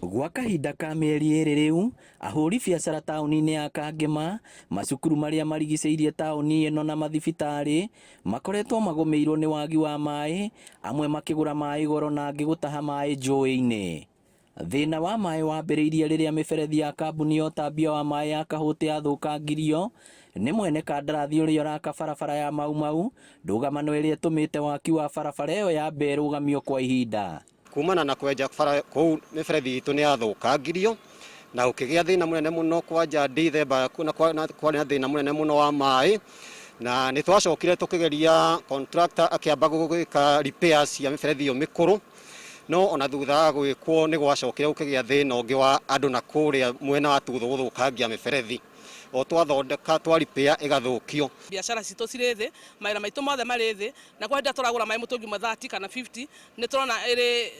Gwa kahinda ka mĩeri ĩrĩ rĩu, ahũri biacara taũni-inĩ ya Kangema, macukuru marĩa marigicĩirie taũni ĩno na mathibitarĩ makoretwo magũmĩirwo nĩ wagi wa maĩ, amwe makĩgũra maĩ goro na angĩ gũtaha maĩ njũĩ-inĩ. Thĩna wa maĩ wambĩrĩirie rĩrĩa mĩberethi ya kambuni ya ũtambia wa maĩ ya Kahũti yathũkangirio nĩ mwene kandarathi ũrĩa ũraka barabara ya Mau Mau, ndũgamo ĩrĩa ĩtũmĩte waki wa barabara ĩyo yambe ĩrũgamio kwa ihinda. Kumana na kwenja kũu mĩberethi itũ nĩ yathũkangirio na gũkĩgĩa thĩna mũnene mũno kwanja Ndithemba kwarĩ na thĩna mũnene mũno wa maĩ, na nĩ twacokire tũkĩgeria contractor akĩamba gwĩka repairs cia mĩberethi ĩyo mĩkũrũ, no ona thutha wa gwĩkwo nĩ gwacokire gũkĩgĩa thĩna ũngĩ wa andũ na kũrĩa mwena wa Tuthu gũthũkangia mĩberethi, o twathondeka twa repair ĩgathũkio. Biacara citũ cirĩ thĩ, mawĩra maitũ mothe marĩ thĩ, na kwa hĩndĩ tũragũra maĩ mũtũngi ma 30 kana 50 nĩ tũrona ĩrĩ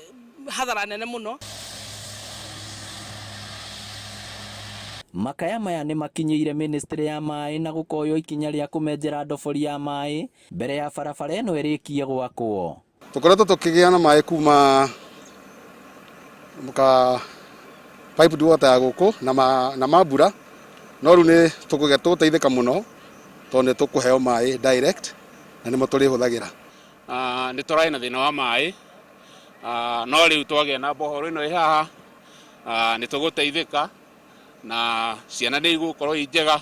hathara nene mũno. Makaya maya nĩ makinyĩire ministry ya maĩ na gũkoywo ikinya rĩa kũmenjera ndobori ya maĩ mbere ya barabara ĩno ĩrĩkie gwakwo. Tũkoretwo tũkĩgĩa na maĩ kuma piped water ya gũkũ na mambura, no rĩu nĩ tũkũgĩa tũteithĩka mũno tondũ nĩ tũkũheo maĩ direct na nĩmo tũrĩhũthagĩra. Nĩ tũrarĩ na thĩna wa maĩ, no rĩu twagĩa na bohoro ĩno ĩ haha nĩ tũgũteithĩka na ciana nĩ igũkorwo i njega,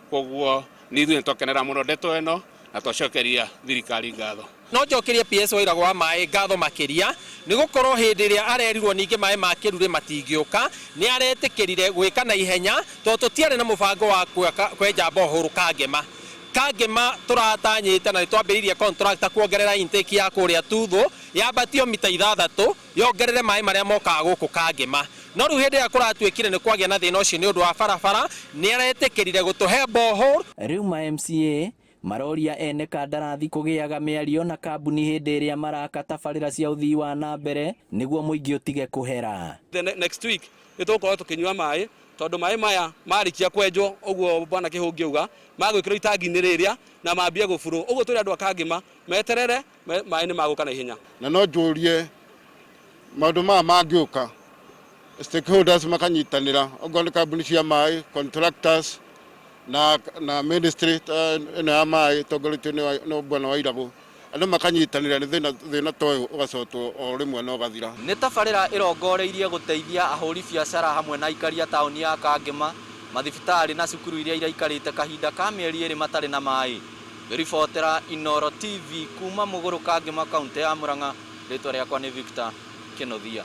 koguo nĩ ithuĩ nĩ twakenera mũno ndeto ĩno na twacokeria thirikari ngatho. No njokerie PS wĩra wa maĩ ngatho makĩria nĩ gũkorwo hĩndĩ ĩrĩa arerirwo ningĩ maĩ ma kĩrure matingĩũka nĩ aretĩkĩrire gwĩka na ihenya tondũ tũtiarĩ na mũbango wa kwenja bohoro Kangema tũratanyĩte na nĩ twambĩrĩirie contractor kuongerera intake ya kũrĩa Tuthu yambatio mita 6 yongerere maĩ marĩa mokaga gũkũ Kangema, no rĩu hĩndĩ ĩrĩa kũratuĩkire nĩ kwagĩa na thĩna ũcio nĩ ũndũ wa barabara nĩ aretĩkĩrire gũtũhe bohoro. Rĩu ma MCA maroria ene kandarathi kũgĩaga mĩario na kambuni hĩndĩ ĩrĩa maraka tabarĩra cia ũthii wa na mbere nĩguo mũingĩ ũtige kũhera. Next week nĩ tũgũkorwo tũkĩnyua maĩ tondũ maĩ maya marĩkia kwenjwo ũguo bwana Kĩhũngi auga magwĩkĩrwo itangi-inĩ rĩrĩa na mambie gũburwo, ũguo tũrĩ andũ a Kangema meterere maĩ nĩ magũka na ihenya. Na no njũrie maũndũ maya mangĩũka stakeholders makanyitanĩra, okorwo nĩ kambuni cia maĩ, contractors na ministry ĩno ya maĩ tongoretio nĩ bwana Wairabũ, andũ makanyitanĩra nĩ thĩna toyũ ũgacotwo o rĩmwe na ũgathira. Nĩ tabarĩra ĩrongoreirie gũteithia ahũri biacara hamwe na aikari a taũni ya Kangema, mathibitarĩ na cukuru iria iraikarĩte kahinda ka mĩeri 2 matarĩ na maĩ. Ribotera Inooro TV kuma Mũgũrũ Kangema, kaũntĩ ya Mũrang'a, rĩtwa rĩakwa nĩ Victor Kĩnothia.